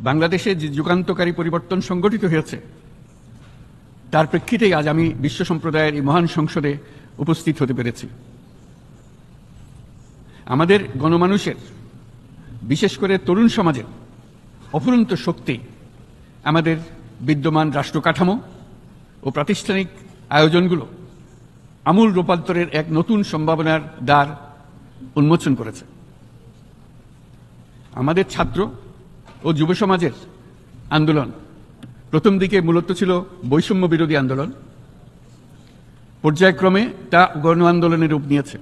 বাংলাদেশে যে যুগান্তকারী পরিবর্তন সংগঠিত হয়েছে তার প্রেক্ষিতেই আজ আমি বিশ্ব সম্প্রদায়ের এই মহান সংসদে উপস্থিত হতে পেরেছি। আমাদের গণমানুষের, বিশেষ করে তরুণ সমাজের অফুরন্ত শক্তি আমাদের বিদ্যমান রাষ্ট্র কাঠামো ও প্রাতিষ্ঠানিক আয়োজনগুলো আমূল রূপান্তরের এক নতুন সম্ভাবনার দ্বার উন্মোচন করেছে। আমাদের ছাত্র ও যুব সমাজের আন্দোলন প্রথম দিকে মূলত ছিল বৈষম্য বিরোধী আন্দোলন, পর্যায়ক্রমে তা গণ আন্দোলনের রূপ নিয়েছে।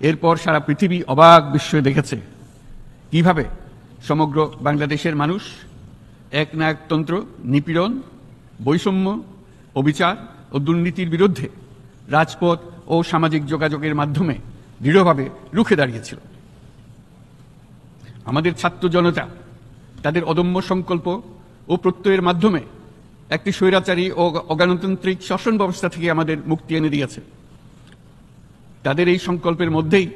এরপর সারা পৃথিবী অবাক বিস্ময়ে দেখেছে কিভাবে সমগ্র বাংলাদেশের মানুষ একনায়কতন্ত্র, নিপীড়ন, বৈষম্য, অবিচার ও দুর্নীতির বিরুদ্ধে রাজপথ ও সামাজিক যোগাযোগের মাধ্যমে দৃঢ়ভাবে রুখে দাঁড়িয়েছিল। আমাদের ছাত্র জনতা তাদের অদম্য সংকল্প ও প্রত্যয়ের মাধ্যমে একটি স্বৈরাচারী ও অগণতান্ত্রিক শাসন ব্যবস্থা থেকে আমাদের মুক্তি এনে দিয়েছে। তাদের এই সংকল্পের মধ্যেই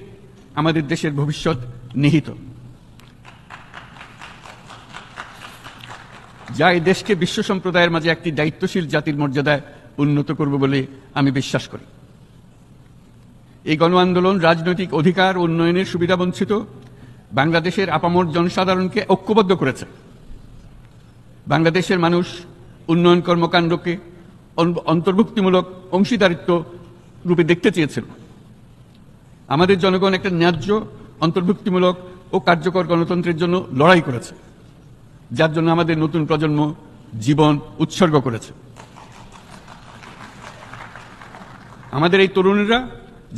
আমাদের দেশের ভবিষ্যৎ নিহিত, যা এই দেশকে বিশ্ব সম্প্রদায়ের মাঝে একটি দায়িত্বশীল জাতির মর্যাদায় উন্নত করবে বলে আমি বিশ্বাস করি। এই গণ আন্দোলন রাজনৈতিক অধিকার ও উন্নয়নের সুবিধাবঞ্চিত বাংলাদেশের আপামর জনসাধারণকে ঐক্যবদ্ধ করেছে। বাংলাদেশের মানুষ উন্নয়ন কর্মকাণ্ডকে অন্তর্ভুক্তিমূলক অংশীদারিত্ব রূপে দেখতে চেয়েছিল। আমাদের জনগণ একটা ন্যায্য, অন্তর্ভুক্তিমূলক ও কার্যকর গণতন্ত্রের জন্য লড়াই করেছে, যার জন্য আমাদের নতুন প্রজন্ম জীবন উৎসর্গ করেছে। আমাদের এই তরুণীরা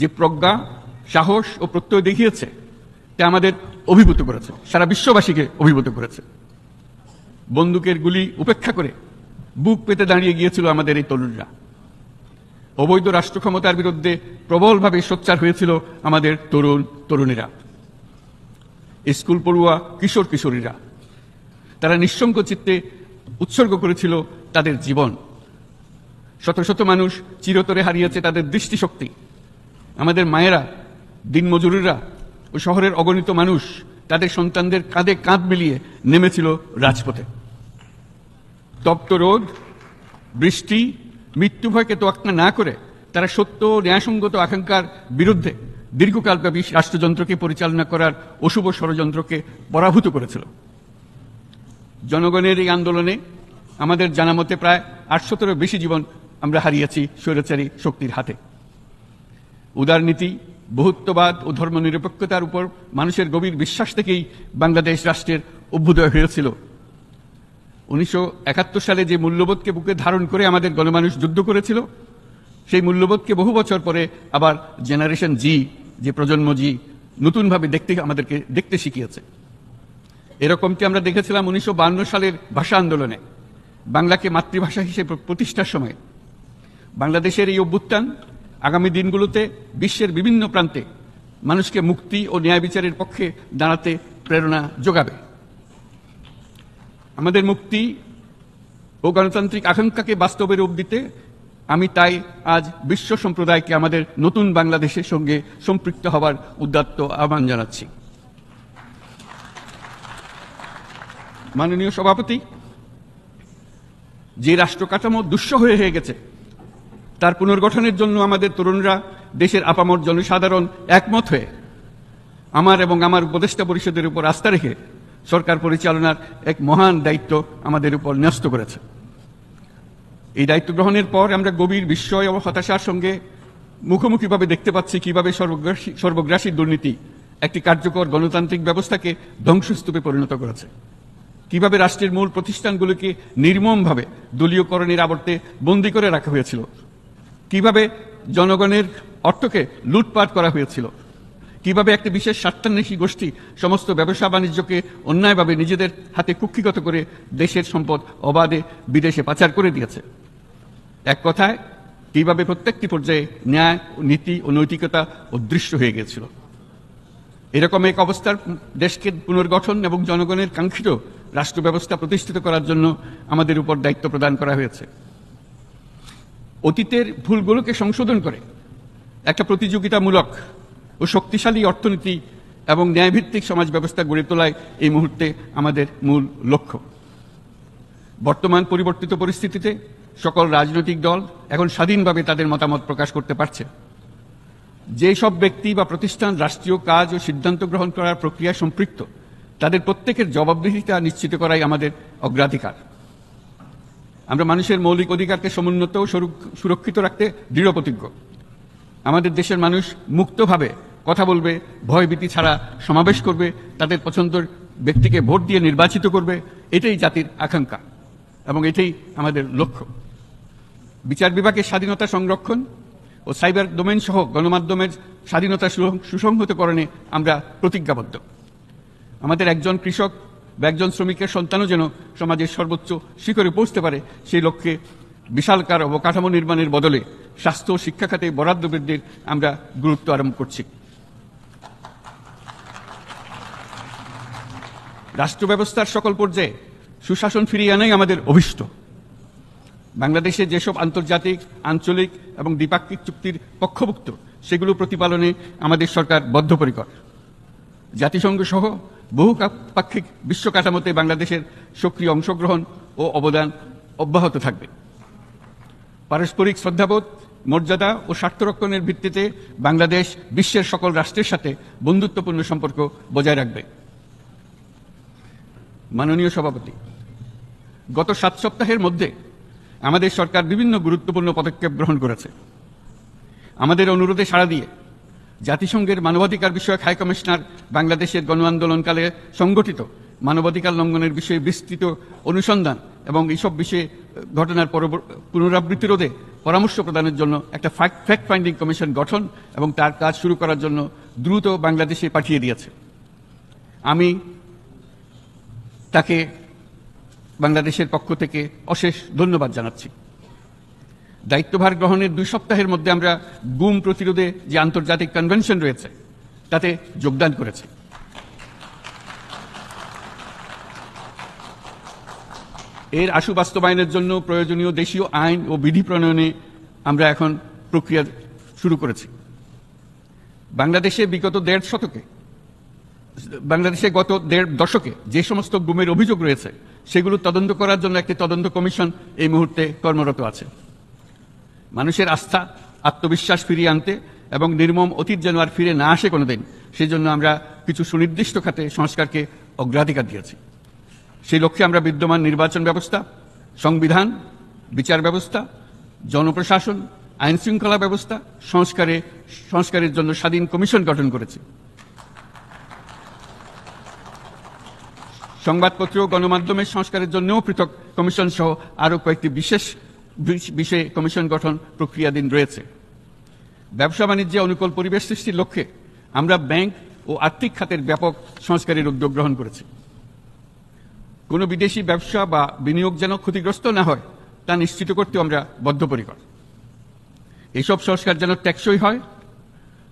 যে প্রজ্ঞা, সাহস ও প্রত্যয় দেখিয়েছে তা আমাদের অভিভূত করেছে, সারা বিশ্ববাসীকে অভিভূত করেছে। বন্দুকের গুলি উপেক্ষা করে বুক পেতে দাঁড়িয়ে গিয়েছিল আমাদের এই তরুণরা। অবৈধ রাষ্ট্র ক্ষমতার বিরুদ্ধে প্রবলভাবে সোচ্চার হয়েছিল আমাদের তরুণ তরুণীরা, স্কুল পড়ুয়া কিশোর কিশোরীরা। তারা নিঃসঙ্গ চিত্তে উৎসর্গ করেছিল তাদের জীবন। শত শত মানুষ চিরতরে হারিয়েছে তাদের দৃষ্টিশক্তি। আমাদের মায়েরা, দিনমজুরিরা ও শহরের অগণিত মানুষ তাদের সন্তানদের কাঁধে কাঁধ মিলিয়ে নেমেছিল রাজপথে। তপ্ত রোদ, বৃষ্টি, মৃত্যু ভয়কে তোয়াক্কা না করে তারা সত্য ও ন্যায়সঙ্গত আকাঙ্ক্ষার বিরুদ্ধে দীর্ঘকালব্যাপী রাষ্ট্রযন্ত্রকে পরিচালনা করার অশুভ ষড়যন্ত্রকে পরাভূত করেছিল। জনগণের এই আন্দোলনে আমাদের জানামতে প্রায় 800-এরও বেশি জীবন আমরা হারিয়েছি স্বৈরাচারী শক্তির হাতে। উদারনীতি, বহুত্ববাদ ও ধর্মনিরপেক্ষতার উপর মানুষের গভীর বিশ্বাস থেকেই বাংলাদেশ রাষ্ট্রের অভ্যুদয় হয়েছিল। 1971 সালে যে মূল্যবোধকে বুকে ধারণ করে আমাদের গণমানুষ যুদ্ধ করেছিল, সেই মূল্যবোধকে বহু বছর পরে আবার জেনারেশন জি, যে প্রজন্ম জি, নতুনভাবে আমাদেরকে দেখতে শিখিয়েছে। এরকমটি আমরা দেখেছিলাম 1952 সালের ভাষা আন্দোলনে, বাংলাকে মাতৃভাষা হিসেবে প্রতিষ্ঠার সময়। বাংলাদেশের এই অভ্যুত্থান আগামী দিনগুলোতে বিশ্বের বিভিন্ন প্রান্তে মানুষকে মুক্তি ও ন্যায় বিচারের পক্ষে দাঁড়াতে প্রেরণা যোগাবে। আমাদের মুক্তি ও গণতান্ত্রিক আকাঙ্ক্ষাকে বাস্তবে রূপ দিতে আমি তাই আজ বিশ্ব সম্প্রদায়কে আমাদের নতুন বাংলাদেশের সঙ্গে সম্পৃক্ত হবার উদাত্ত আহ্বান জানাচ্ছি। মাননীয় সভাপতি, যে রাষ্ট্র কাঠামো দুঃসহ হয়ে গেছে তার পুনর্গঠনের জন্য আমাদের তরুণরা, দেশের আপামর জনসাধারণ একমত হয়ে আমার এবং আমার উপদেষ্টা পরিষদের উপর আস্থা রেখে সরকার পরিচালনার এক মহান দায়িত্ব আমাদের উপর ন্যস্ত করেছে। এই দায়িত্ব গ্রহণের পর আমরা গভীর বিস্ময় ও হতাশার সঙ্গে মুখোমুখিভাবে দেখতে পাচ্ছি কিভাবে সর্বগ্রাসী দুর্নীতি একটি কার্যকর গণতান্ত্রিক ব্যবস্থাকে ধ্বংসস্তূপে পরিণত করেছে, কিভাবে রাষ্ট্রের মূল প্রতিষ্ঠানগুলোকে নির্মমভাবে দলীয়করণের আবর্তে বন্দী করে রাখা হয়েছিল, কিভাবে জনগণের অর্থকে লুটপাট করা হয়েছিল, কিভাবে একটি বিশেষ স্বার্থান্বেষী গোষ্ঠী সমস্ত ব্যবসা বাণিজ্যকে অন্যায়ভাবে নিজেদের হাতে কুক্ষিগত করে দেশের সম্পদ অবাধে বিদেশে পাচার করে দিয়েছে। এক কথায়, কিভাবে প্রত্যেকটি পর্যায়ে ন্যায়, নীতি ও নৈতিকতা অদৃশ্য হয়ে গিয়েছিল। এরকম এক অবস্থার দেশকে পুনর্গঠন এবং জনগণের কাঙ্ক্ষিত রাষ্ট্র ব্যবস্থা প্রতিষ্ঠিত করার জন্য আমাদের উপর দায়িত্ব প্রদান করা হয়েছে। অতীতের ভুলগুলোকে সংশোধন করে একটা প্রতিযোগিতামূলক ও শক্তিশালী অর্থনীতি এবং ন্যায়ভিত্তিক সমাজ ব্যবস্থা গড়ে তোলাই এই মুহূর্তে আমাদের মূল লক্ষ্য। বর্তমান পরিবর্তিত পরিস্থিতিতে সকল রাজনৈতিক দল এখন স্বাধীনভাবে তাদের মতামত প্রকাশ করতে পারছে। যে সব ব্যক্তি বা প্রতিষ্ঠান রাষ্ট্রীয় কাজ ও সিদ্ধান্ত গ্রহণ করার প্রক্রিয়ায় সম্পৃক্ত, তাদের প্রত্যেকের জবাবদিহিতা নিশ্চিত করাই আমাদের অগ্রাধিকার। আমরা মানুষের মৌলিক অধিকারকে সমুন্নত ও সুরক্ষিত রাখতে দৃঢ়প্রতিজ্ঞ। আমাদের দেশের মানুষ মুক্তভাবে কথা বলবে, ভয়ভীতি ছাড়া সমাবেশ করবে, তাদের পছন্দের ব্যক্তিকে ভোট দিয়ে নির্বাচিত করবে, এটাই জাতির আকাঙ্ক্ষা এবং এটাই আমাদের লক্ষ্য। বিচার বিভাগের স্বাধীনতা সংরক্ষণ ও সাইবার ডোমেন সহ গণমাধ্যমের স্বাধীনতা সুসংহতকরণে আমরা প্রতিজ্ঞাবদ্ধ। আমাদের একজন কৃষক বা একজন শ্রমিকের সন্তানও যেন সমাজের সর্বোচ্চ শিখরে পৌঁছতে পারে, সেই লক্ষ্যে বিশালকার অবকাঠামো নির্মাণের বদলে স্বাস্থ্য ও শিক্ষা খাতে বরাদ্দ বৃদ্ধির আমরা গুরুত্ব আরোপ করছি। রাষ্ট্র ব্যবস্থার সকল পর্যায়ে সুশাসন ফিরিয়ে আনাই আমাদের অভীষ্ট। বাংলাদেশে যেসব আন্তর্জাতিক, আঞ্চলিক এবং দ্বিপাক্ষিক চুক্তির পক্ষভুক্ত, সেগুলো প্রতিপালনে আমাদের সরকার বদ্ধপরিকর। জাতিসংঘ সহ বহুপাক্ষিক বিশ্ব কাঠামোতে বাংলাদেশের সক্রিয় অংশগ্রহণ ও অবদান অব্যাহত থাকবে। পারস্পরিক শ্রদ্ধাবোধ, মর্যাদা ও স্বার্থরক্ষণের ভিত্তিতে বাংলাদেশ বিশ্বের সকল রাষ্ট্রের সাথে বন্ধুত্বপূর্ণ সম্পর্ক বজায় রাখবে। মাননীয় সভাপতি, গত 7 সপ্তাহের মধ্যে আমাদের সরকার বিভিন্ন গুরুত্বপূর্ণ পদক্ষেপ গ্রহণ করেছে। আমাদের অনুরোধে সাড়া দিয়ে জাতিসংঘের মানবাধিকার বিষয়ক হাই কমিশনার বাংলাদেশের গণ আন্দোলনকালে সংগঠিত মানবাধিকার লঙ্ঘনের বিষয়ে বিস্তৃত অনুসন্ধান এবং এইসব বিষয়ে ঘটনার পুনরাবৃত্তি রোধে পরামর্শ প্রদানের জন্য একটা ফ্যাক্ট ফাইন্ডিং কমিশন গঠন এবং তার কাজ শুরু করার জন্য দ্রুত বাংলাদেশে পাঠিয়ে দিয়েছে। আমি তাকে বাংলাদেশের পক্ষ থেকে অশেষ ধন্যবাদ জানাচ্ছি। দায়িত্বভার গ্রহণের 2 সপ্তাহের মধ্যে আমরা গুম প্রতিরোধে যে আন্তর্জাতিক কনভেনশন রয়েছে তাতে যোগদান করেছি। এর আশু বাস্তবায়নের জন্য প্রয়োজনীয় দেশীয় আইন ও বিধি প্রণয়নে আমরা এখন প্রক্রিয়া শুরু করেছি। বাংলাদেশে গত 1.5 দশকে যে সমস্ত গুমের অভিযোগ রয়েছে সেগুলো তদন্ত করার জন্য একটি তদন্ত কমিশন এই মুহূর্তে কর্মরত আছে। মানুষের আস্থা, আত্মবিশ্বাস ফিরিয়ে আনতে এবং নির্মম অতীত যেন আর ফিরে না আসে কোনোদিন, সেজন্য আমরা কিছু সুনির্দিষ্ট খাতে সংস্কারকে অগ্রাধিকার দিয়েছি। সেই লক্ষ্যে আমরা বিদ্যমান নির্বাচন ব্যবস্থা, সংবিধান, বিচার ব্যবস্থা, জনপ্রশাসন, আইন শৃঙ্খলা ব্যবস্থা সংস্কারের জন্য স্বাধীন কমিশন গঠন করেছি। সংবাদপত্র ও গণমাধ্যমের সংস্কারের জন্যও পৃথক কমিশন সহ আরও কয়েকটি বিশেষ বিষয়ে কমিশন গঠন প্রক্রিয়াধীন রয়েছে। ব্যবসা বাণিজ্যে অনুকূল পরিবেশ সৃষ্টির লক্ষ্যে আমরা ব্যাংক ও আর্থিক খাতের ব্যাপক সংস্কারের উদ্যোগ গ্রহণ করেছি। কোনো বিদেশি ব্যবসা বা বিনিয়োগ যেন ক্ষতিগ্রস্ত না হয় তা নিশ্চিত করতে আমরা বদ্ধপরিকর। এইসব সংস্কার যেন টেকসই হয়,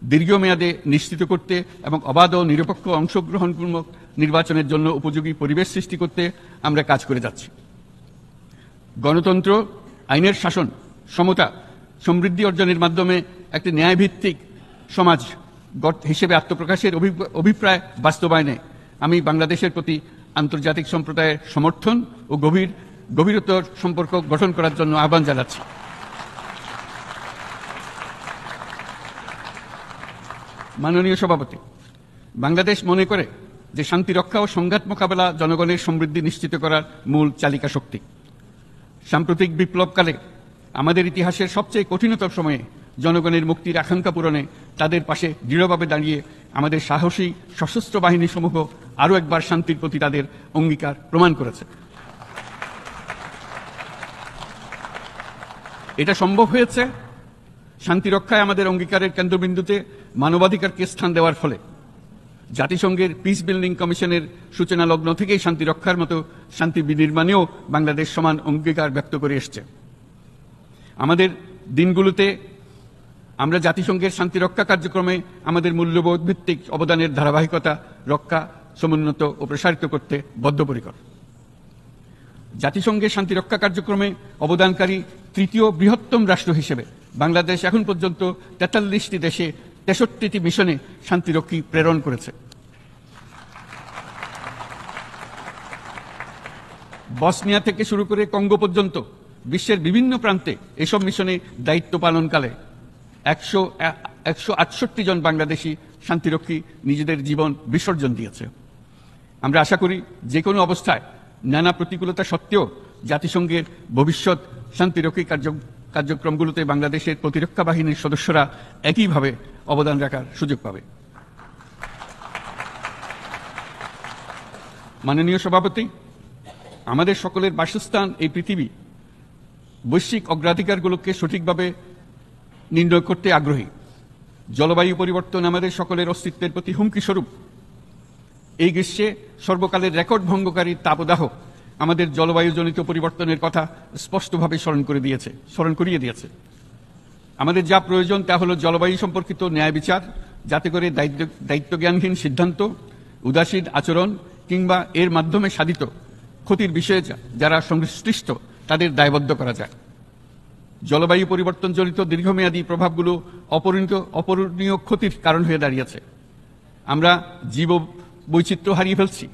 দীর্ঘমেয়াদে নিশ্চিত করতে এবং অবাধ ও নিরপেক্ষ অংশগ্রহণমূলক নির্বাচনের জন্য উপযোগী পরিবেশ সৃষ্টি করতে আমরা কাজ করে যাচ্ছি। গণতন্ত্র, আইনের শাসন, সমতা, সমৃদ্ধি অর্জনের মাধ্যমে একটি ন্যায়ভিত্তিক সমাজ হিসেবে আত্মপ্রকাশের অভিপ্রায় বাস্তবায়নে আমি বাংলাদেশের প্রতি আন্তর্জাতিক সম্প্রদায়ের সমর্থন ও গভীরতর সম্পর্ক গঠন করার জন্য আহ্বান জানাচ্ছি। মাননীয় সভাপতি, বাংলাদেশ মনে করে যে শান্তি রক্ষা ও সংঘাত মোকাবেলা জনগণের সমৃদ্ধি নিশ্চিত করার মূল চালিকা শক্তি। সাম্প্রতিক বিপ্লবকালে আমাদের ইতিহাসের সবচেয়ে কঠিনতম সময়ে জনগণের মুক্তির আকাঙ্ক্ষা পূরণে তাদের পাশে দৃঢ়ভাবে দাঁড়িয়ে আমাদের সাহসী সশস্ত্র বাহিনী সমূহ আরও একবার শান্তির প্রতি তাদের অঙ্গীকার প্রমাণ করেছে। এটা সম্ভব হয়েছে শান্তি রক্ষায় আমাদের অঙ্গীকারের কেন্দ্রবিন্দুতে মানবাধিকারকে স্থান দেওয়ার ফলে। জাতিসংঘের পিস বিল্ডিং কমিশনের সূচনা লগ্ন থেকেই শান্তি রক্ষার মতো শান্তি বিনির্মাণেও বাংলাদেশ সমান অঙ্গীকার ব্যক্ত করে এসছে। আমাদের দিনগুলোতে আমরা জাতিসংঘের শান্তি রক্ষা কার্যক্রমে আমাদের মূল্যবোধ ভিত্তিক অবদানের ধারাবাহিকতা রক্ষা, সমুন্নত ও প্রসারিত করতে বদ্ধপরিকর। জাতিসংঘের শান্তি রক্ষা কার্যক্রমে অবদানকারী তৃতীয় বৃহত্তম রাষ্ট্র হিসেবে বাংলাদেশ এখন পর্যন্ত 43টি দেশে 63টি মিশনে শান্তিরক্ষী প্রেরণ করেছে। বসনিয়া থেকে শুরু করে কঙ্গো পর্যন্ত বিশ্বের বিভিন্ন প্রান্তে এসব মিশনে দায়িত্ব পালনকালে 168 জন বাংলাদেশি শান্তিরক্ষী নিজেদের জীবন বিসর্জন দিয়েছে। আমরা আশা করি যে কোনো অবস্থায় নানা প্রতিকূলতা সত্ত্বেও জাতিসংঘের ভবিষ্যৎ শান্তিরক্ষী কার্যক্রমগুলোতে বাংলাদেশের প্রতিরক্ষা বাহিনীর সদস্যরা একইভাবে অবদান রাখার সুযোগ পাবে। মাননীয় সভাপতি, আমাদের সকলের বাসস্থান এই পৃথিবী বৈশ্বিক অগ্রাধিকারগুলোকে সঠিকভাবে নির্ণয় করতে আগ্রহী। জলবায়ু পরিবর্তন আমাদের সকলের অস্তিত্বের প্রতি হুমকি স্বরূপ। এই গ্রীষ্মে সর্বকালের রেকর্ড ভঙ্গকারী তাপদাহ আমাদের জলবায়ুজনিত পরিবর্তনের কথা স্পষ্টভাবে স্মরণ করিয়ে দিয়েছে। আমাদের যা প্রয়োজন তা হলো জলবায়ু সম্পর্কিত ন্যায় বিচার, যাতে করে দায়িত্বজ্ঞানহীন সিদ্ধান্ত, উদাসীন আচরণ কিংবা এর মাধ্যমে সাধিত ক্ষতির বিষয়ে যারা সংশ্লিষ্ট তাদের দায়বদ্ধ করা যায়। জলবায়ু পরিবর্তনজনিত দীর্ঘমেয়াদী প্রভাবগুলো অপূরণীয় ক্ষতির কারণ হয়ে দাঁড়িয়েছে। আমরা জীব বৈচিত্র্য হারিয়ে ফেলছি,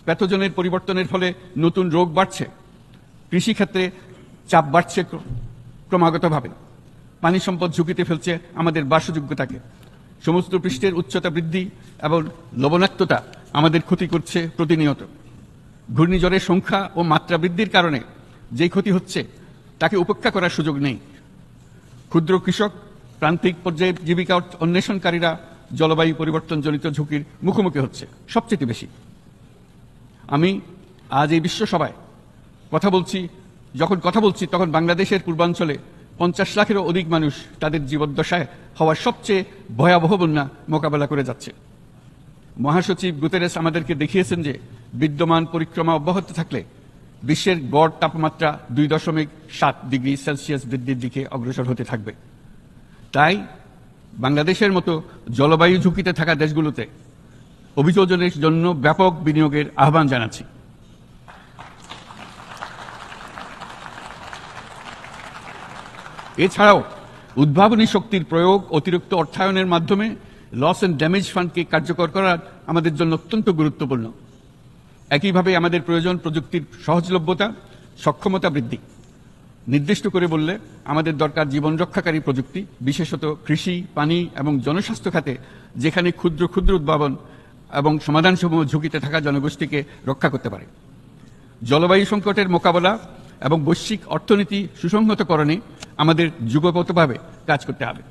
প্যাথোজেনের পরিবর্তনের ফলে নতুন রোগ বাড়ছে, কৃষিক্ষেত্রে চাপ বাড়ছে ক্রমাগতভাবে, পানি সম্পদ ঝুঁকিতে ফেলছে আমাদের বাসযোগ্যতাকে, সমুদ্র পৃষ্ঠের উচ্চতা বৃদ্ধি এবং লবণাক্ততা আমাদের ক্ষতি করছে প্রতিনিয়ত। ঘূর্ণিঝড়ের সংখ্যা ও মাত্রা বৃদ্ধির কারণে যে ক্ষতি হচ্ছে তাকে উপেক্ষা করার সুযোগ নেই। ক্ষুদ্র কৃষক, প্রান্তিক পর্যায়ে জীবিকা অন্বেষণকারীরা জলবায়ু পরিবর্তনজনিত ঝুঁকির মুখোমুখি হচ্ছে সবচেয়ে বেশি। আমি আজ এই বিশ্ব সভায় যখন কথা বলছি তখন বাংলাদেশের পূর্বাঞ্চলে 50 লাখেরও অধিক মানুষ তাদের জীবদ্দশায় হওয়ার সবচেয়ে ভয়াবহ বন্যা মোকাবেলা করে যাচ্ছে। মহাসচিব গুতেরেস আমাদেরকে দেখিয়েছেন যে বিদ্যমান পরিক্রমা অব্যাহত থাকলে বিশ্বের গড় তাপমাত্রা 2.7 ডিগ্রি সেলসিয়াস বৃদ্ধির দিকে অগ্রসর হতে থাকবে। তাই বাংলাদেশের মতো জলবায়ু ঝুঁকিতে থাকা দেশগুলোতে অভিযোজনের জন্য ব্যাপক বিনিয়োগের আহ্বান জানাচ্ছি। এছাড়াও উদ্ভাবনী শক্তির প্রয়োগ, অতিরিক্ত অর্থায়নের মাধ্যমে লস অ্যান্ড ড্যামেজ ফান্ডকে কার্যকর করা আমাদের জন্য অত্যন্ত গুরুত্বপূর্ণ। একইভাবে আমাদের প্রয়োজন প্রযুক্তির সহজলভ্যতা, সক্ষমতা বৃদ্ধি। নির্দিষ্ট করে বললে আমাদের দরকার জীবন রক্ষাকারী প্রযুক্তি, বিশেষত কৃষি, পানি এবং জনস্বাস্থ্য খাতে, যেখানে ক্ষুদ্র ক্ষুদ্র উদ্ভাবন এবং সমাধানসমূহ ঝুঁকিতে থাকা জনগোষ্ঠীকে রক্ষা করতে পারে। জলবায়ু সংকটের মোকাবেলা এবং বৈশ্বিক অর্থনীতি সুসংহতকরণে আমাদের যুগপথভাবে কাজ করতে হবে।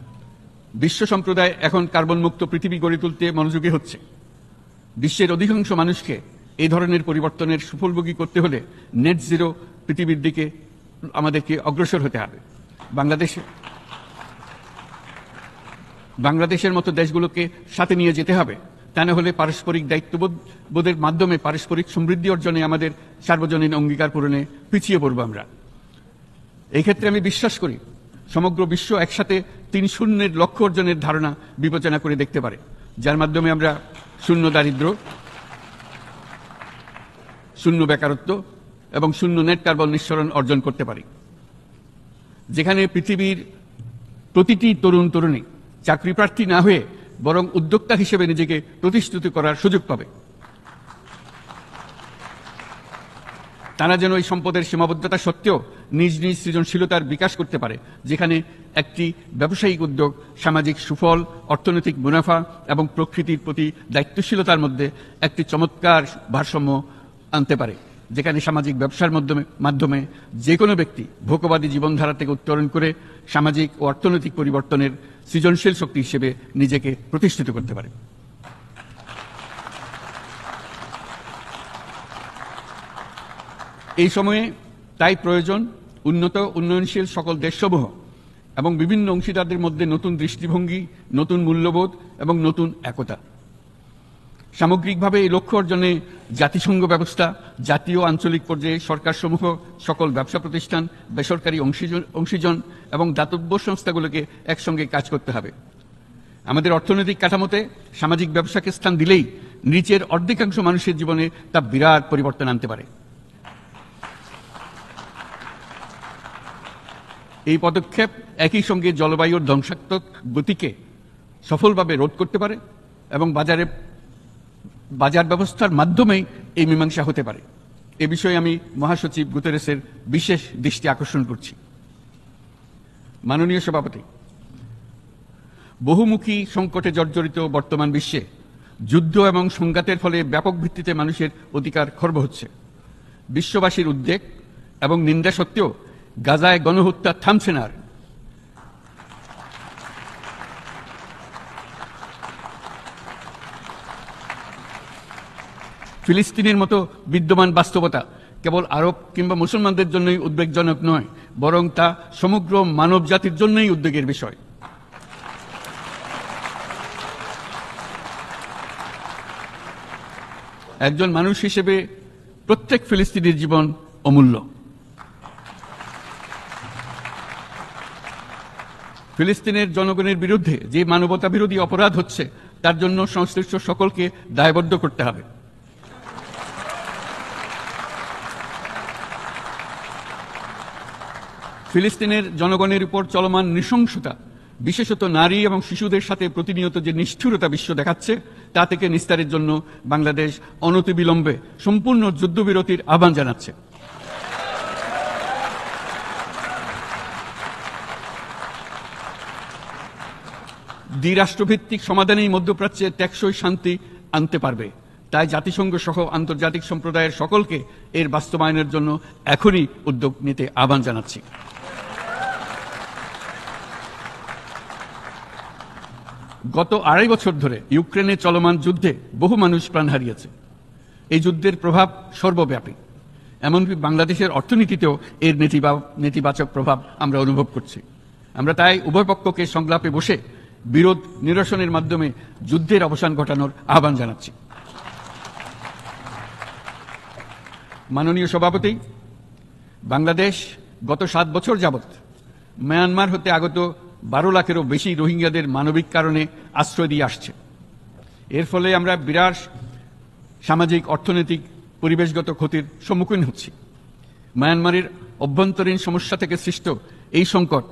বিশ্ব সম্প্রদায় এখন কার্বন মুক্ত পৃথিবী গড়ে তুলতে মনোযোগী হচ্ছে। বিশ্বের অধিকাংশ মানুষকে এই ধরনের পরিবর্তনের সুফলভোগী করতে হলে নেট জিরো পৃথিবীর দিকে আমাদেরকে অগ্রসর হতে হবে। বাংলাদেশের মতো দেশগুলোকে সাথে নিয়ে যেতে হবে। তা না হলে পারস্পরিক দায়িত্ববোধের মাধ্যমে পারস্পরিক সমৃদ্ধি অর্জনে আমাদের সার্বজনীন অঙ্গীকার পূরণে পিছিয়ে পড়ব আমরা। এই ক্ষেত্রে আমি বিশ্বাস করি সমগ্র বিশ্ব একসাথে 3-0 লক্ষ্য অর্জনের ধারণা বিবেচনা করে দেখতে পারে, যার মাধ্যমে আমরা শূন্য দারিদ্র্য, শূন্য বেকারত্ব এবং শূন্য নেট কার্বন নিঃসরণ অর্জন করতে পারি, যেখানে পৃথিবীর প্রতিটি তরুণ তরুণী চাকরি প্রার্থী না হয়ে বরং উদ্যোক্তা হিসেবে নিজেকে প্রতিষ্ঠিত করার সুযোগ পাবে। তারা যেন এই সম্পদের সীমাবদ্ধতা সত্ত্বেও নিজ নিজ সৃজনশীলতার বিকাশ করতে পারে, যেখানে একটি ব্যবসায়িক উদ্যোগ সামাজিক সুফল, অর্থনৈতিক মুনাফা এবং প্রকৃতির প্রতি দায়িত্বশীলতার মধ্যে একটি চমৎকার ভারসাম্য আনতে পারে, যেখানে সামাজিক ব্যবসার মাধ্যমে যে কোনো ব্যক্তি ভোগবাদী জীবনধারা থেকে উত্তরণ করে সামাজিক ও অর্থনৈতিক পরিবর্তনের সৃজনশীল শক্তি হিসেবে নিজেকে প্রতিষ্ঠিত করতে পারে। এই সময়ে তাই প্রয়োজন উন্নত উন্নয়নশীল সকল দেশসমূহ এবং বিভিন্ন অংশীদারদের মধ্যে নতুন দৃষ্টিভঙ্গি, নতুন মূল্যবোধ এবং নতুন একতা। সামগ্রিকভাবে এই লক্ষ্য অর্জনে জাতিসংঘ ব্যবস্থা, জাতীয় আঞ্চলিক পর্যায়ে সরকারসমূহ, সকল ব্যবসা প্রতিষ্ঠান, বেসরকারি অংশীজন এবং দাতব্য সংস্থাগুলোকে একসঙ্গে কাজ করতে হবে। আমাদের অর্থনৈতিক কাঠামোতে সামাজিক ব্যবসাকে স্থান দিলেই নিচের অর্ধেকাংশ মানুষের জীবনে তা বিরাট পরিবর্তন আনতে পারে। এই পদক্ষেপ একই সঙ্গে জলবায়ুর ধ্বংসাত্মক গতিকে সফলভাবে রোধ করতে পারে এবং বাজার ব্যবস্থার মাধ্যমেই এই মীমাংসা হতে পারে। এ বিষয়ে আমি মহাসচিব গুতেরেসের বিশেষ দৃষ্টি আকর্ষণ করছি। মাননীয় সভাপতি, বহুমুখী সংকটে জর্জরিত বর্তমান বিশ্বে যুদ্ধ এবং সংঘাতের ফলে ব্যাপক ভিত্তিতে মানুষের অধিকার খর্ব হচ্ছে। বিশ্ববাসীর উদ্বেগ এবং নিন্দা সত্ত্বেও গাজায় গণহত্যা থামছে না। ফিলিস্তিনের মতো বিদ্যমান বাস্তবতা কেবল আরব কিংবা মুসলমানদের জন্যই উদ্বেগজনক নয়, বরং তা সমগ্র মানব জাতির জন্যই উদ্বেগের বিষয়। একজন মানুষ হিসেবে প্রত্যেক ফিলিস্তিনির জীবন অমূল্য। ফিলিস্তিনের জনগণের বিরুদ্ধে যে মানবতা বিরোধী অপরাধ হচ্ছে তার জন্য সংশ্লিষ্ট সকলকে দায়বদ্ধ করতে হবে। ফিলিস্তিনের জনগণের উপর চলমান নৃশংসতা, বিশেষত নারী এবং শিশুদের সাথে প্রতিনিয়ত যে নিষ্ঠুরতা বিশ্ব দেখাচ্ছে, তা থেকে নিস্তারের জন্য বাংলাদেশ অনতিবিলম্বে সম্পূর্ণ যুদ্ধবিরতির আহ্বান জানাচ্ছে। দ্বিরাষ্ট্রভিত্তিক সমাধানেই মধ্যপ্রাচ্যে টেকসই শান্তি আনতে পারবে। তাই জাতিসংঘ সহ আন্তর্জাতিক সম্প্রদায়ের সকলকে এর বাস্তবায়নের জন্য এখনই উদ্যোগ নিতে আহ্বান জানাচ্ছি। গত ২.৫ বছর ধরে ইউক্রেনে চলমান যুদ্ধে বহু মানুষ প্রাণ হারিয়েছে। এই যুদ্ধের প্রভাব সর্বব্যাপী, এমনকি বাংলাদেশের অর্থনীতিতেও এর নেতিবাচক প্রভাব আমরা অনুভব করছি। আমরা তাই উভয় পক্ষকে সংলাপে বসে বিরোধ নিরসনের মাধ্যমে যুদ্ধের অবসান ঘটানোর আহ্বান জানাচ্ছি। মাননীয় সভাপতি, বাংলাদেশ গত ৭ বছর যাবৎ মায়ানমার হতে আগত ১২ লাখেরও বেশি রোহিঙ্গাদের মানবিক কারণে আশ্রয় দিয়ে আসছে। এর ফলে আমরা বিরাট সামাজিক, অর্থনৈতিক, পরিবেশগত ক্ষতির সম্মুখীন হচ্ছি। মায়ানমারের অভ্যন্তরীণ সমস্যা থেকে সৃষ্ট এই সংকট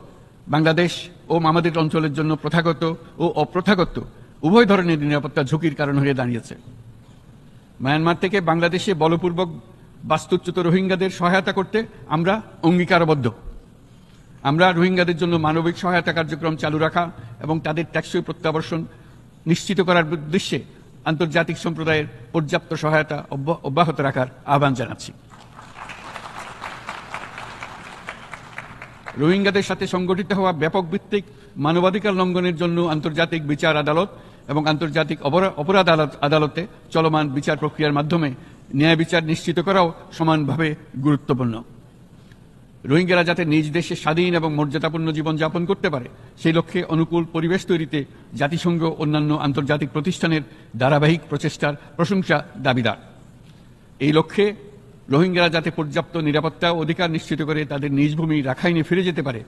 বাংলাদেশ ও আমাদের অঞ্চলের জন্য প্রথাগত ও অপ্রথাগত উভয় ধরনের নিরাপত্তা ঝুঁকির কারণ হয়ে দাঁড়িয়েছে। মায়ানমার থেকে বাংলাদেশে বলপূর্বক বাস্তুচ্যুত রোহিঙ্গাদের সহায়তা করতে আমরা অঙ্গীকারবদ্ধ। আমরা রোহিঙ্গাদের জন্য মানবিক সহায়তা কার্যক্রম চালু রাখা এবং তাদের টেকসই প্রত্যাবর্তন নিশ্চিত করার উদ্দেশ্যে আন্তর্জাতিক সম্প্রদায়ের পর্যাপ্ত সহায়তা অব্যাহত রাখার আহ্বান জানাচ্ছি। রোহিঙ্গাদের সাথে সংগঠিত হওয়া ব্যাপক ভিত্তিক মানবাধিকার লঙ্ঘনের জন্য আন্তর্জাতিক বিচার আদালত এবং আন্তর্জাতিক অপরাধ আদালতে চলমান বিচার প্রক্রিয়ার মাধ্যমে ন্যায় বিচার নিশ্চিত করাও সমানভাবে গুরুত্বপূর্ণ। রোহিঙ্গারা যাতে নিজ দেশে স্বাধীন এবং মর্যাদাপূর্ণ জীবনযাপন করতে পারে, সেই লক্ষ্যে অনুকূল পরিবেশ তৈরিতে জাতিসংঘ অন্যান্য আন্তর্জাতিক প্রতিষ্ঠানের ধারাবাহিক প্রচেষ্টার প্রশংসা দাবিদার। এই লক্ষ্যে রোহিঙ্গারা যাতে পর্যাপ্ত নিরাপত্তা ও অধিকার নিশ্চিত করে তাদের নিজ ভূমি রাখাইনে ফিরে যেতে পারে,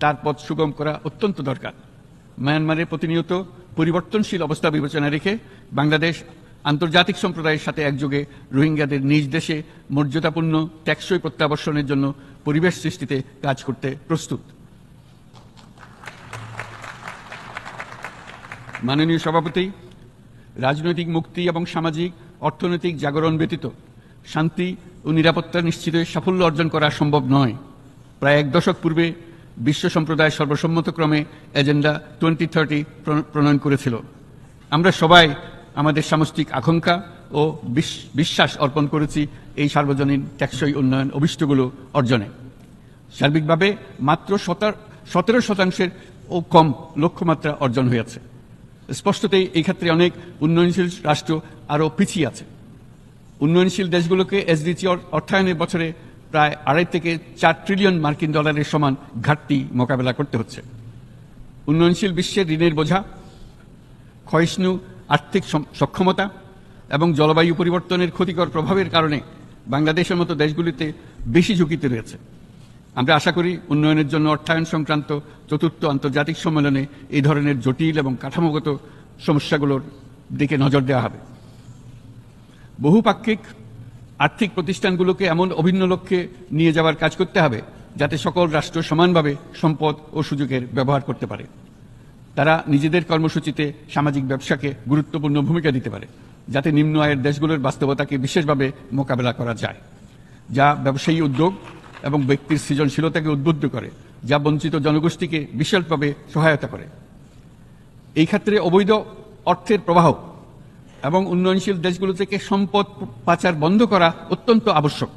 তার পথ সুগম করা অত্যন্ত দরকার। মায়ানমারের প্রতিনিয়ত পরিবর্তনশীল অবস্থা বিবেচনা রেখে বাংলাদেশ আন্তর্জাতিক সম্প্রদায়ের সাথে একযোগে রোহিঙ্গাদের নিজ দেশে মর্যাদাপূর্ণ টেকসই প্রত্যাবর্তনের জন্য পরিবেশ সৃষ্টিতে কাজ করতে প্রস্তুত। মাননীয় সভাপতি, রাজনৈতিক মুক্তি এবং সামাজিক অর্থনৈতিক জাগরণ ব্যতীত শান্তি ও নিরাপত্তা নিশ্চিতে সাফল্য অর্জন করা সম্ভব নয়। প্রায় ১ দশক পূর্বে বিশ্ব সম্প্রদায় সর্বসম্মতক্রমে এজেন্ডা 2030 প্রণয়ন করেছিল। আমরা সবাই আমাদের সামষ্টিক আকাঙ্ক্ষা ও বিশ্বাস অর্পণ করেছি এই সার্বজনীন টেকসই উন্নয়ন অভিষ্টগুলো অর্জনে। সার্বিকভাবে মাত্র 17% ও কম লক্ষ্যমাত্রা অর্জন হয়েছে। স্পষ্টতই এই ক্ষেত্রে অনেক উন্নয়নশীল রাষ্ট্র আরও পিছিয়ে আছে। উন্নয়নশীল দেশগুলোকে এসডিজি অর্থায়নের বছরে প্রায় 2.5 থেকে 4 ট্রিলিয়ন মার্কিন ডলারের সমান ঘাটতি মোকাবেলা করতে হচ্ছে। উন্নয়নশীল বিশ্বের ঋণের বোঝা, ক্ষয়িষ্ণু আর্থিক সক্ষমতা এবং জলবায়ু পরিবর্তনের ক্ষতিকর প্রভাবের কারণে বাংলাদেশের মতো দেশগুলিতে বেশি ঝুঁকিতে রয়েছে। আমরা আশা করি উন্নয়নের জন্য অর্থায়ন সংক্রান্ত 4র্থ আন্তর্জাতিক সম্মেলনে এই ধরনের জটিল এবং কাঠামোগত সমস্যাগুলোর দিকে নজর দেওয়া হবে। বহুপাক্ষিক আর্থিক প্রতিষ্ঠানগুলোকে এমন অভিন্ন লক্ষ্যে নিয়ে যাওয়ার কাজ করতে হবে যাতে সকল রাষ্ট্র সমানভাবে সম্পদ ও সুযোগের ব্যবহার করতে পারে। তারা নিজেদের কর্মসূচিতে সামাজিক ব্যবসাকে গুরুত্বপূর্ণ ভূমিকা দিতে পারে, যাতে নিম্ন আয়ের দেশগুলোর বাস্তবতাকে বিশেষভাবে মোকাবেলা করা যায়। যা ব্যবসায়ী উদ্যোগ এবং ব্যক্তির সৃজনশীলতাকে উদ্বুদ্ধ করে, যা বঞ্চিত জনগোষ্ঠীকে বিশালভাবে সহায়তা করে। এই ক্ষেত্রে অবৈধ অর্থের প্রবাহ এবং উন্নয়নশীল দেশগুলো থেকে সম্পদ পাচার বন্ধ করা অত্যন্ত আবশ্যক।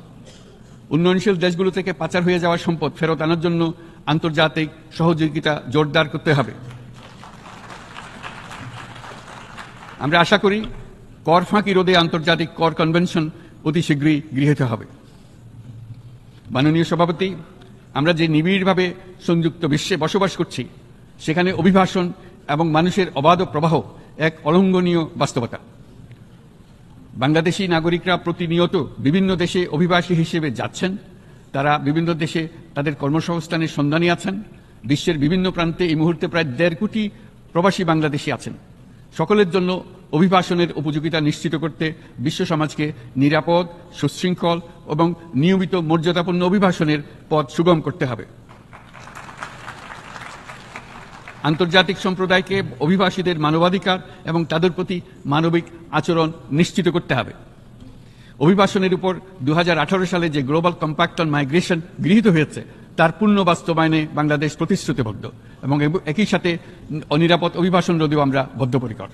উন্নয়নশীল দেশগুলো থেকে পাচার হয়ে যাওয়া সম্পদ ফেরত আনার জন্য আন্তর্জাতিক সহযোগিতা জোরদার করতে হবে। আমরা আশা করি কর ফাঁকি রোধে আন্তর্জাতিক কর কনভেনশন অতি শীঘ্রই গৃহীত হবে। মাননীয় সভাপতি, আমরা যে নিবিড়ভাবে সংযুক্ত বিশ্বে বসবাস করছি, সেখানে অভিবাসন এবং মানুষের অবাধ প্রবাহ এক অলঙ্ঘনীয় বাস্তবতা। বাংলাদেশি নাগরিকরা প্রতিনিয়ত বিভিন্ন দেশে অভিবাসী হিসেবে যাচ্ছেন। তারা বিভিন্ন দেশে তাদের কর্মসংস্থানের সন্ধানে আছেন। বিশ্বের বিভিন্ন প্রান্তে এই মুহূর্তে প্রায় 1.5 কোটি প্রবাসী বাংলাদেশি আছেন। সকলের জন্য অভিবাসনের উপযোগিতা নিশ্চিত করতে বিশ্ব সমাজকে নিরাপদ, সুশৃঙ্খল এবং নিয়মিত মর্যাদাপূর্ণ অভিবাসনের পথ সুগম করতে হবে। আন্তর্জাতিক সম্প্রদায়কে অভিবাসীদের মানবাধিকার এবং তাদের প্রতি মানবিক আচরণ নিশ্চিত করতে হবে। অভিবাসনের উপর 2018 সালে যে গ্লোবাল কম্প্যাক্ট অন মাইগ্রেশন গৃহীত হয়েছে, তার পূর্ণ বাস্তবায়নে বাংলাদেশ প্রতিশ্রুতিবদ্ধ এবং একই সাথে অনিরাপদ অভিবাসন রোধেও আমরা বদ্ধপরিকর।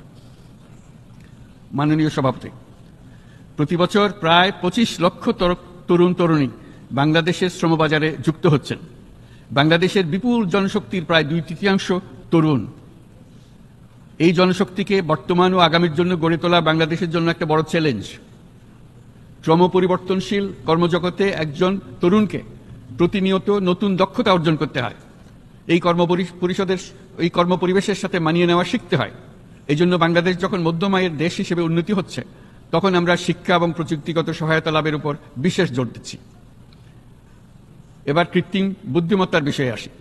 মাননীয় সভাপতি, প্রতি বছর প্রায় 25 লক্ষ তরুণ তরুণী বাংলাদেশের শ্রমবাজারে যুক্ত হচ্ছেন। বাংলাদেশের বিপুল জনশক্তির প্রায় 2/3 তরুণ। এই জনশক্তিকে বর্তমান ও আগামীর জন্য গড়ে তোলা বাংলাদেশের জন্য একটা বড় চ্যালেঞ্জ। ক্রমপরিবর্তনশীল কর্মজগতে একজন তরুণকে প্রতিনিয়ত নতুন দক্ষতা অর্জন করতে হয়। এই কর্মপরিবেশের সাথে মানিয়ে নেওয়া শিখতে হয়। এই জন্য বাংলাদেশ যখন মধ্যম আয়ের দেশ হিসেবে উন্নতি হচ্ছে, তখন আমরা শিক্ষা এবং প্রযুক্তিগত সহায়তা লাভের উপর বিশেষ জোর দিচ্ছি। এবার কৃত্রিম বুদ্ধিমত্তার বিষয়ে আসি।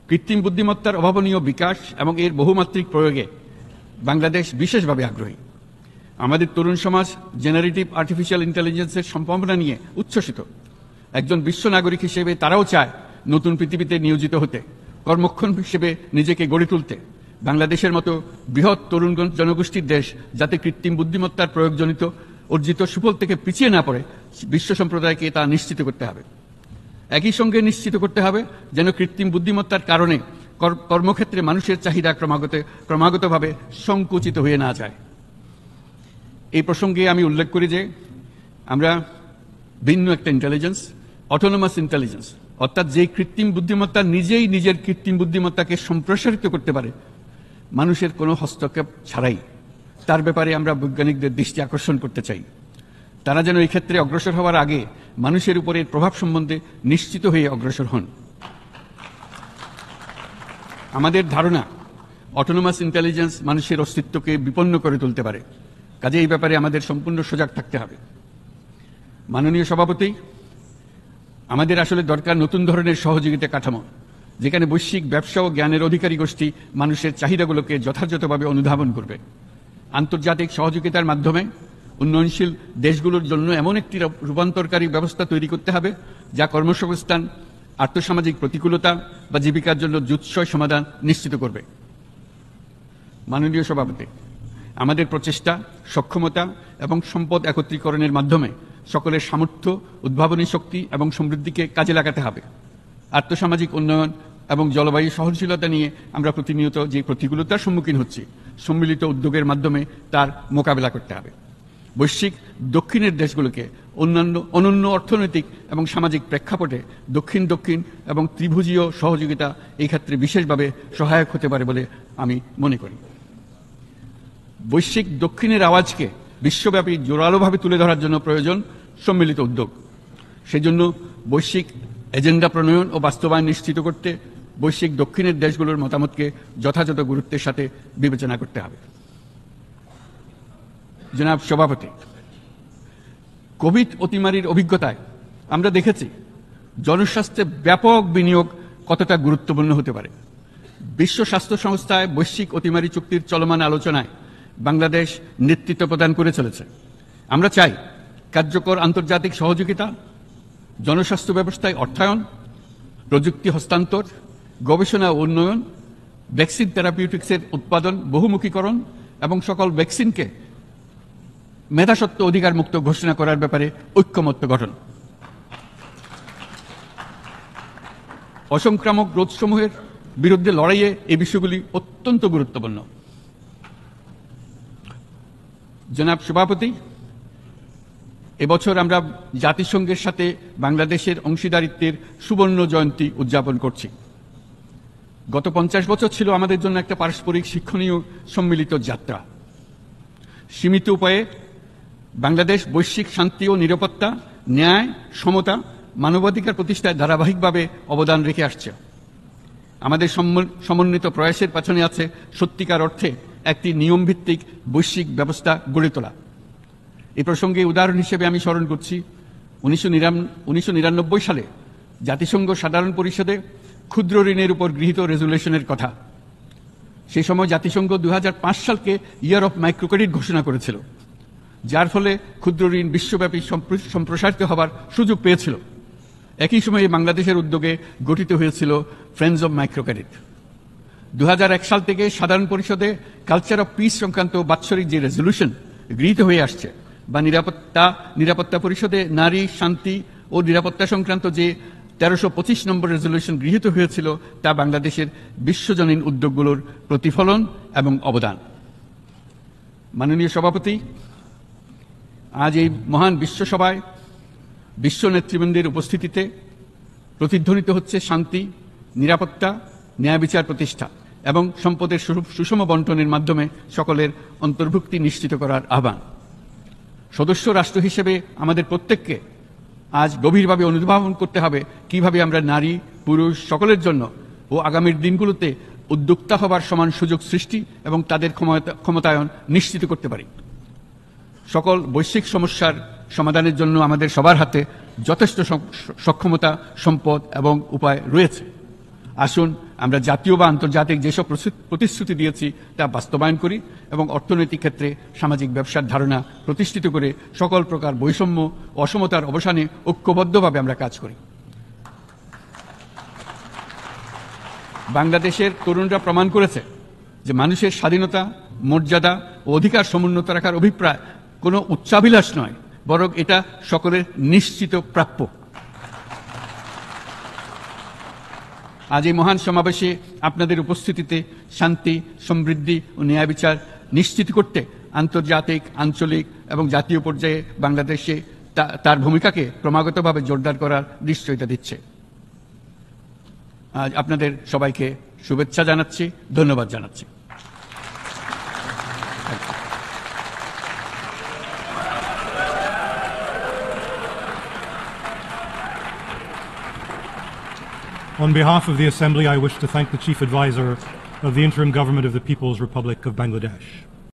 কৃত্রিম বুদ্ধিমত্তার অভাবনীয় বিকাশ এবং এর বহুমাত্রিক প্রয়োগে বাংলাদেশ বিশেষভাবে আগ্রহী। আমাদের তরুণ সমাজ জেনারেটিভ আর্টিফিশিয়াল ইন্টেলিজেন্সের সম্ভাবনা নিয়ে উচ্ছ্বসিত। একজন বিশ্ব নাগরিক হিসেবে তারাও চায় নতুন পৃথিবীতে নিয়োজিত হতে, কর্মক্ষম হিসেবে নিজেকে গড়ে তুলতে। বাংলাদেশের মতো বৃহৎ তরুণ জনগোষ্ঠীর দেশ যাতে কৃত্রিম বুদ্ধিমত্তার প্রয়োগজনিত অর্জিত সুফল থেকে পিছিয়ে না পড়ে, বিশ্ব সম্প্রদায়কে তা নিশ্চিত করতে হবে। একই সঙ্গে নিশ্চিত করতে হবে যেন কৃত্রিম বুদ্ধিমত্তার কারণে কর্মক্ষেত্রে মানুষের চাহিদা ক্রমাগতভাবে সংকুচিত হয়ে না যায়। এই প্রসঙ্গে আমি উল্লেখ করি যে আমরা ভিন্ন একটা ইন্টেলিজেন্স, অটোনোমাস ইন্টেলিজেন্স, অর্থাৎ যে কৃত্রিম বুদ্ধিমত্তা নিজেই নিজের কৃত্রিম বুদ্ধিমত্তাকে সম্প্রসারিত করতে পারে মানুষের কোনো হস্তক্ষেপ ছাড়াই, তার ব্যাপারে আমরা বৈজ্ঞানিকদের দৃষ্টি আকর্ষণ করতে চাই। তারা যেন এই ক্ষেত্রে অগ্রসর হওয়ার আগে মানুষের উপরে প্রভাব সম্বন্ধে নিশ্চিত হয়ে অগ্রসর হন। আমাদের ধারণা, অটোনোমাস ইন্টেলিজেন্স মানুষের অস্তিত্বকে বিপন্ন করে তুলতে পারে। কাজে এই ব্যাপারে আমাদের সম্পূর্ণ সজাগ থাকতে হবে। মাননীয় সভাপতি, আমাদের আসলে দরকার নতুন ধরনের সহযোগিতা কাঠামো, যেখানে বৈশ্বিক ব্যবসা ও জ্ঞানের অধিকারী গোষ্ঠী মানুষের চাহিদাগুলোকে যথাযথভাবে অনুধাবন করবে। আন্তর্জাতিক সহযোগিতার মাধ্যমে উন্নয়নশীল দেশগুলোর জন্য এমন একটি রূপান্তরকারী ব্যবস্থা তৈরি করতে হবে যা কর্মসংস্থান, আর্থসামাজিক প্রতিকূলতা বা জীবিকার জন্য যুৎসই সমাধান নিশ্চিত করবে। মাননীয় সভাপতি, আমাদের প্রচেষ্টা, সক্ষমতা এবং সম্পদ একত্রীকরণের মাধ্যমে সকলের সামর্থ্য, উদ্ভাবনী শক্তি এবং সমৃদ্ধিকে কাজে লাগাতে হবে। আর্থসামাজিক উন্নয়ন এবং জলবায়ু সহনশীলতা নিয়ে আমরা প্রতিনিয়ত যে প্রতিকূলতার সম্মুখীন হচ্ছি, সম্মিলিত উদ্যোগের মাধ্যমে তার মোকাবেলা করতে হবে। বৈশ্বিক দক্ষিণের দেশগুলোকে অনন্য অর্থনৈতিক এবং সামাজিক প্রেক্ষাপটে দক্ষিণ দক্ষিণ এবং ত্রিভুজীয় সহযোগিতা এই ক্ষেত্রে বিশেষভাবে সহায়ক হতে পারে বলে আমি মনে করি। বৈশ্বিক দক্ষিণের আওয়াজকে বিশ্বব্যাপী জোরালোভাবে তুলে ধরার জন্য প্রয়োজন সম্মিলিত উদ্যোগ। সেজন্য বৈশ্বিক এজেন্ডা প্রণয়ন ও বাস্তবায়ন নিশ্চিত করতে বৈশ্বিক দক্ষিণের দেশগুলোর মতামতকে যথাযথ গুরুত্বের সাথে বিবেচনা করতে হবে। জনাব সভাপতি, কোভিড অতিমারির অভিজ্ঞতায় আমরা দেখেছি জনস্বাস্থ্যে ব্যাপক বিনিয়োগ কতটা গুরুত্বপূর্ণ হতে পারে। বিশ্ব স্বাস্থ্য সংস্থায় বৈশ্বিক অতিমারি চুক্তির চলমান আলোচনায় বাংলাদেশ নেতৃত্ব প্রদান করে চলেছে। আমরা চাই কার্যকর আন্তর্জাতিক সহযোগিতা, জনস্বাস্থ্য ব্যবস্থায় অর্থায়ন, প্রযুক্তি হস্তান্তর, গবেষণা ও উন্নয়ন, ভ্যাকসিন থেরাপিউটিক্সের উৎপাদন বহুমুখীকরণ এবং সকল ভ্যাকসিনকে মেধাসত্ত্ব অধিকার মুক্ত ঘোষণা করার ব্যাপারে ঐক্যমত্য গঠন। অসংক্রামক রোগসমূহের বিরুদ্ধে লড়াইয়ে এই বিষয়গুলি অত্যন্ত গুরুত্বপূর্ণ। জনাব সভাপতি, এবছর আমরা জাতিসংঘের সাথে বাংলাদেশের অংশীদারিত্বের সুবর্ণ জয়ন্তী উদযাপন করছি। গত 50 বছর ছিল আমাদের জন্য একটা পারস্পরিক শিক্ষণীয় সম্মিলিত যাত্রা। সীমিত উপায়ে বাংলাদেশ বৈশ্বিক শান্তি ও নিরাপত্তা, ন্যায়, সমতা, মানবাধিকার প্রতিষ্ঠায় ধারাবাহিকভাবে অবদান রেখে আসছে। আমাদের সমন্বিত প্রয়াসের পেছনে আছে সত্যিকার অর্থে একটি নিয়মভিত্তিক বৈশ্বিক ব্যবস্থা গড়ে তোলা। এই প্রসঙ্গে উদাহরণ হিসেবে আমি স্মরণ করছি 1999 সালে জাতিসংঘ সাধারণ পরিষদে ক্ষুদ্র ঋণের উপর গৃহীত রেজুলেশনের কথা। সেই সময় জাতিসংঘ 2005 সালকে ইয়ার অফ মাইক্রোক্রেডিট ঘোষণা করেছিল, যার ফলে ক্ষুদ্র ঋণ বিশ্বব্যাপী সম্প্রসারিত হবার সুযোগ পেয়েছিল। একই সময়ে বাংলাদেশের উদ্যোগে গঠিত হয়েছিল ফ্রেন্ডস অব মাইক্রোক্রেডিট। 2001 সাল থেকে সাধারণ পরিষদে কালচার অফ পিস সংক্রান্ত বাৎসরিক যে রেজলিউশন গৃহীত হয়ে আসছে, বা নিরাপত্তা পরিষদে নারী, শান্তি ও নিরাপত্তা সংক্রান্ত যে 1325 নম্বর রেজলিউশন গৃহীত হয়েছিল, তা বাংলাদেশের বিশ্বজনীন উদ্যোগগুলোর প্রতিফলন এবং অবদান। মাননীয় সভাপতি, আজ এই মহান বিশ্বসভায় বিশ্ব নেতৃবৃন্দের উপস্থিতিতে প্রতিধ্বনিত হচ্ছে শান্তি, নিরাপত্তা, ন্যায় বিচার প্রতিষ্ঠা এবং সম্পদের সুষম বন্টনের মাধ্যমে সকলের অন্তর্ভুক্তি নিশ্চিত করার আহ্বান। সদস্য রাষ্ট্র হিসেবে আমাদের প্রত্যেককে আজ গভীরভাবে অনুধাবন করতে হবে কিভাবে আমরা নারী, পুরুষ সকলের জন্য ও আগামীর দিনগুলোতে উদ্যোক্তা হবার সমান সুযোগ সৃষ্টি এবং তাদের ক্ষমতায়ন নিশ্চিত করতে পারি। সকল বৈশ্বিক সমস্যার সমাধানের জন্য আমাদের সবার হাতে যথেষ্ট সক্ষমতা, সম্পদ এবং উপায় রয়েছে। আসুন আমরা জাতীয় বা আন্তর্জাতিক যেসব প্রতিশ্রুতি দিয়েছি তা বাস্তবায়ন করি এবং অর্থনৈতিক ক্ষেত্রে সামাজিক ব্যবসার ধারণা প্রতিষ্ঠিত করে সকল প্রকার বৈষম্য, অসমতার অবসানে ঐক্যবদ্ধভাবে আমরা কাজ করি। বাংলাদেশের তরুণরা প্রমাণ করেছে যে মানুষের স্বাধীনতা, মর্যাদা ও অধিকার সমুন্নত রাখার অভিপ্রায় কোনো উচ্চাভিলাষ নয়, বরং এটা সকলের নিশ্চিত প্রাপ্য। আজ এই মহান সমাবেশে আপনাদের উপস্থিতিতে শান্তি, সমৃদ্ধি ও ন্যায় বিচার নিশ্চিত করতে আন্তর্জাতিক, আঞ্চলিক এবং জাতীয় পর্যায়ে বাংলাদেশে তার ভূমিকাকে ক্রমাগতভাবে জোরদার করার নিশ্চয়তা দিচ্ছে। আজ আপনাদের সবাইকে শুভেচ্ছা জানাচ্ছি, ধন্যবাদ জানাচ্ছি। On behalf of the Assembly, I wish to thank the Chief Advisor of the Interim Government of the People's Republic of Bangladesh.